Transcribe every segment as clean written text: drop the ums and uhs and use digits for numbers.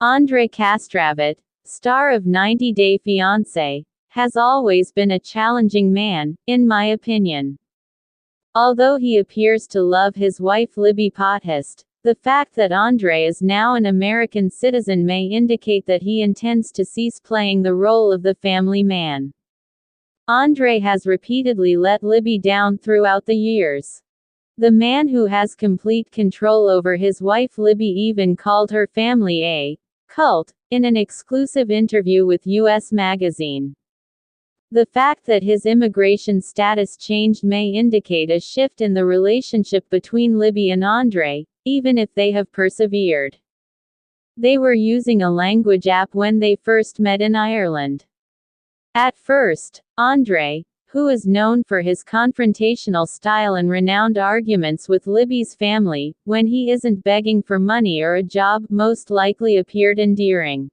Andrei Kastravit, star of 90 Day Fiancé, has always been a challenging man, in my opinion. Although he appears to love his wife Libby Pothest, the fact that Andrei is now an American citizen may indicate that he intends to cease playing the role of the family man. Andrei has repeatedly let Libby down throughout the years. The man who has complete control over his wife Libby even called her family a cult, in an exclusive interview with U.S. Magazine. The fact that his immigration status changed may indicate a shift in the relationship between Libby and Andrei, even if they have persevered. They were using a language app when they first met in Ireland. At first, Andrei, who is known for his confrontational style and renowned arguments with Libby's family, when he isn't begging for money or a job, most likely appeared endearing.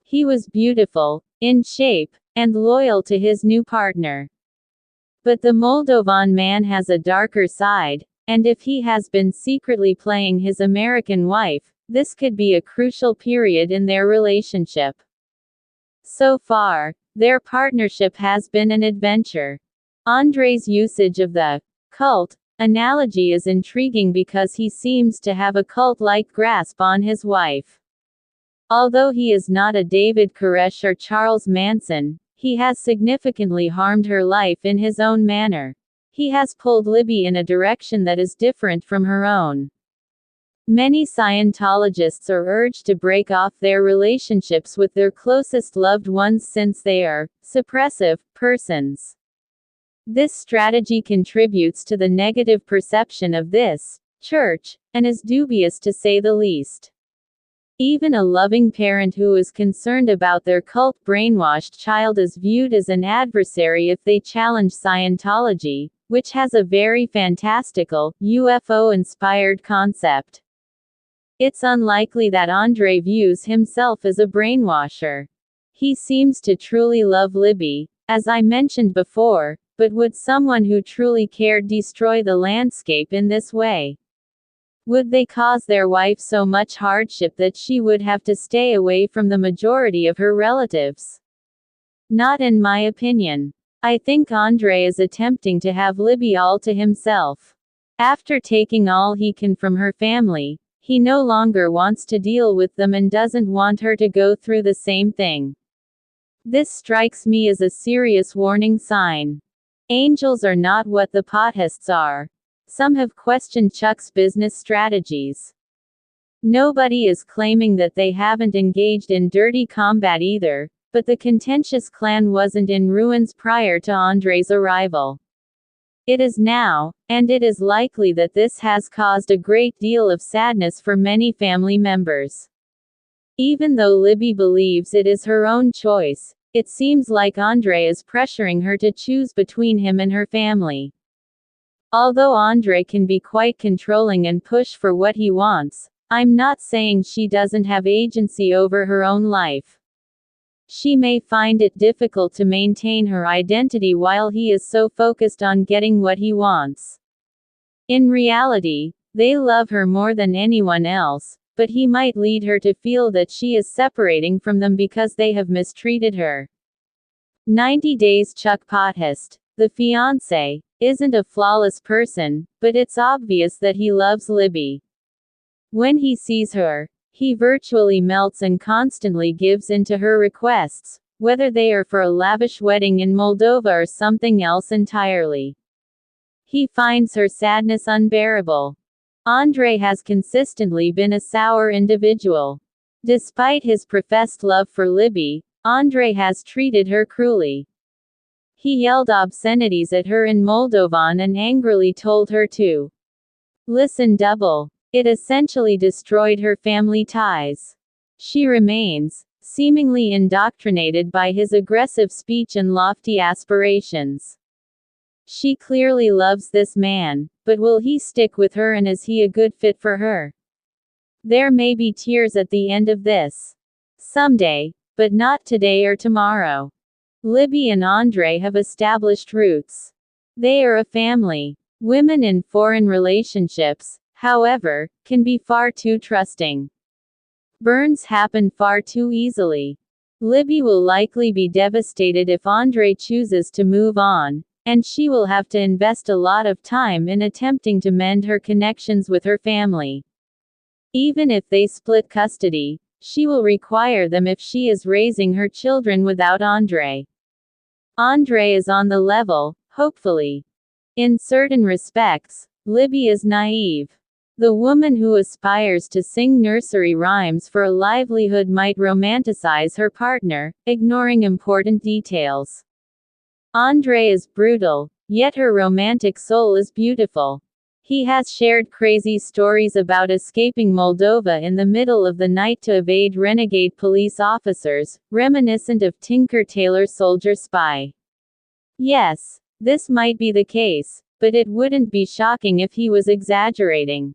He was beautiful, in shape, and loyal to his new partner. But the Moldovan man has a darker side, and if he has been secretly playing his American wife, this could be a crucial period in their relationship. So far, their partnership has been an adventure. Andrei's usage of the cult analogy is intriguing because he seems to have a cult-like grasp on his wife. Although he is not a David Koresh or Charles Manson, he has significantly harmed her life in his own manner. He has pulled Libby in a direction that is different from her own. Many Scientologists are urged to break off their relationships with their closest loved ones since they are suppressive persons. This strategy contributes to the negative perception of this church, and is dubious to say the least. Even a loving parent who is concerned about their cult-brainwashed child is viewed as an adversary if they challenge Scientology, which has a very fantastical, UFO-inspired concept. It's unlikely that Andrei views himself as a brainwasher. He seems to truly love Libby, as I mentioned before, but would someone who truly cared destroy the landscape in this way? Would they cause their wife so much hardship that she would have to stay away from the majority of her relatives? Not in my opinion. I think Andrei is attempting to have Libby all to himself. After taking all he can from her family, he no longer wants to deal with them and doesn't want her to go through the same thing. This strikes me as a serious warning sign. Angels are not what the Pothests are. Some have questioned Chuck's business strategies. Nobody is claiming that they haven't engaged in dirty combat either, but the contentious clan wasn't in ruins prior to Andrei's arrival. It is now, and it is likely that this has caused a great deal of sadness for many family members. Even though Libby believes it is her own choice, it seems like Andrei is pressuring her to choose between him and her family. Although Andrei can be quite controlling and push for what he wants, I'm not saying she doesn't have agency over her own life. She may find it difficult to maintain her identity while he is so focused on getting what he wants. In reality, they love her more than anyone else, but he might lead her to feel that she is separating from them because they have mistreated her. 90 Days Chuck Pothest, the fiancé, isn't a flawless person, but it's obvious that he loves Libby. When he sees her, he virtually melts and constantly gives in to her requests, whether they are for a lavish wedding in Moldova or something else entirely. He finds her sadness unbearable. Andrei has consistently been a sour individual. Despite his professed love for Libby, Andrei has treated her cruelly. He yelled obscenities at her in Moldovan and angrily told her to listen double. It essentially destroyed her family ties. She remains, seemingly indoctrinated by his aggressive speech and lofty aspirations. She clearly loves this man, but will he stick with her and is he a good fit for her? There may be tears at the end of this. Someday, but not today or tomorrow. Libby and Andrei have established roots. They are a family. Women in foreign relationships, however, can be far too trusting. Burns happen far too easily. Libby will likely be devastated if Andrei chooses to move on, and she will have to invest a lot of time in attempting to mend her connections with her family. Even if they split custody, she will require them if she is raising her children without Andrei. Andrei is on the level, hopefully. In certain respects, Libby is naive. The woman who aspires to sing nursery rhymes for a livelihood might romanticize her partner, ignoring important details. Andrei is brutal, yet her romantic soul is beautiful. He has shared crazy stories about escaping Moldova in the middle of the night to evade renegade police officers, reminiscent of Tinker Tailor Soldier Spy. Yes, this might be the case, but it wouldn't be shocking if he was exaggerating.